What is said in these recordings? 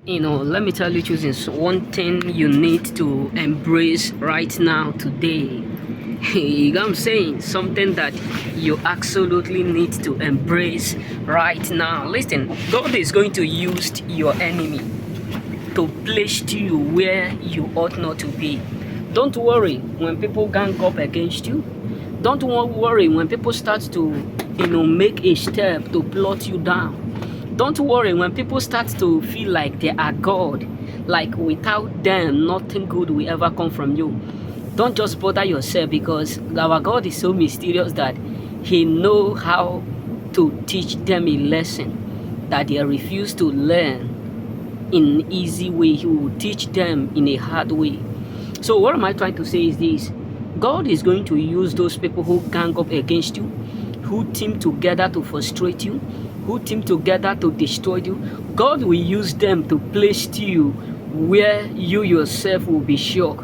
Let me tell you, choosing one thing you need to embrace right now, today. You know what I'm saying? Something that you absolutely need to embrace right now. Listen, God is going to use your enemy to place you where you ought not to be. Don't worry when people gang up against you. Don't worry when people start to, make a step to plot you down. Don't worry when people start to feel like they are God, like without them, nothing good will ever come from you. Don't just bother yourself, because our God is so mysterious that He knows how to teach them a lesson that they refuse to learn in an easy way. He will teach them in a hard way. So what am I trying to say is this: God is going to use those people who gang up against you, who team together to frustrate you, who team together to destroy you. God will use them to place you where you yourself will be shocked,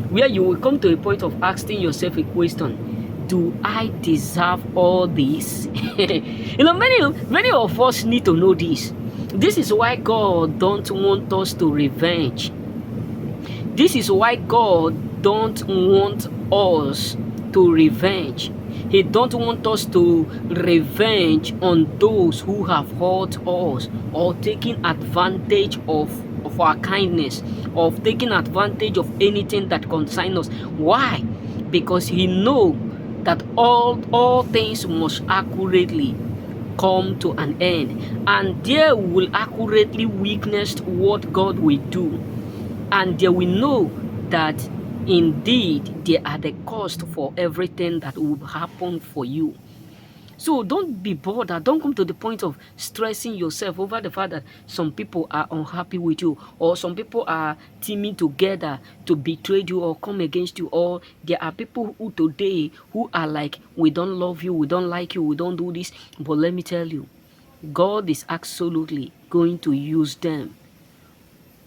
where you will come to a point of asking yourself a question: do I deserve all this? Many of us need to know this. This is why God don't want us to revenge. This is why God don't want us to revenge. He don't want us to revenge on those who have hurt us, or taking advantage of our kindness, of taking advantage of anything that concerns us. Why? Because He know that all things must accurately come to an end, and there will accurately witness what God will do, and they will know that indeed they are the cost for everything that will happen for you. So don't be bothered. Don't come to the point of stressing yourself over the fact that some people are unhappy with you, or some people are teaming together to betray you or come against you, or there are people who today who are like, we don't love you, we don't like you, we don't do this. But let me tell you, God is absolutely going to use them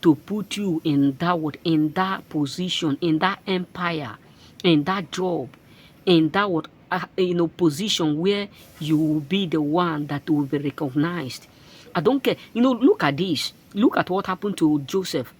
to put you in that position, in that empire, in that job, in that position where you will be the one that will be recognized. I don't care. Look at this. Look at what happened to Joseph.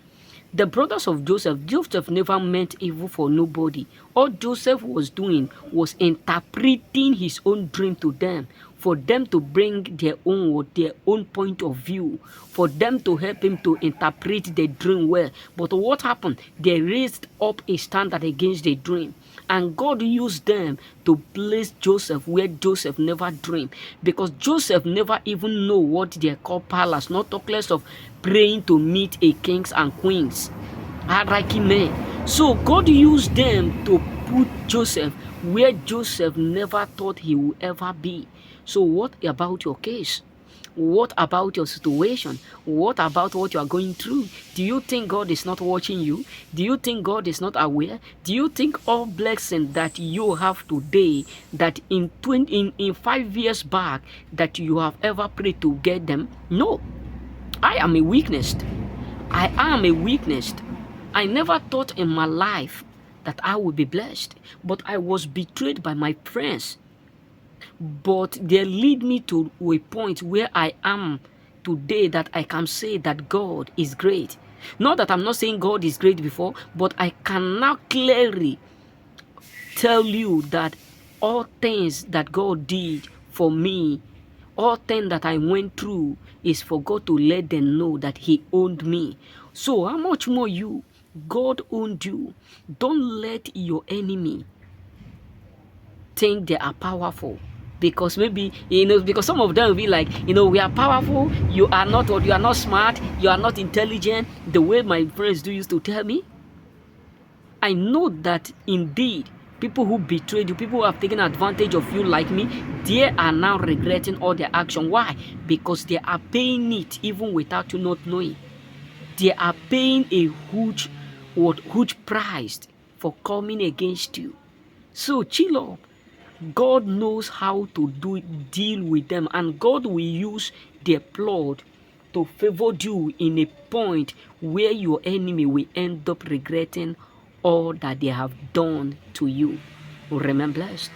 The brothers of Joseph never meant evil for nobody. All Joseph was doing was interpreting his own dream to them, for them to bring their own point of view, for them to help him to interpret the dream well. But what happened? They raised up a standard against the dream, and God used them to place Joseph where Joseph never dreamed, because Joseph never even know what they call palace, not talk less of praying to meet a kings and queens. So God used them to put Joseph where Joseph never thought he would ever be. So what about your case? What about your situation? What about what you are going through? Do you think God is not watching you? Do you think God is not aware? Do you think all blessings that you have today, that in 5 years back, that you have ever prayed to get them? No. I am a witness. I am a witness. I never thought in my life that I would be blessed, but I was betrayed by my friends. But they lead me to a point where I am today, that I can say that God is great. Not that I'm not saying God is great before, but I can now clearly tell you that all things that God did for me, all things that I went through, is for God to let them know that He owned me. So how much more you? God owned you. Don't let your enemy think they are powerful, because maybe because some of them will be like, we are powerful, you are not, or you are not smart, you are not intelligent, the way my friends used to tell me. I know that indeed people who betrayed you, people who have taken advantage of you like me, they are now regretting all their action. Why? Because they are paying it even without you not knowing. They are paying a huge price for coming against you. So chill up. God knows how to deal with them, and God will use their plot to favor you in a point where your enemy will end up regretting all that they have done to you. Remain blessed.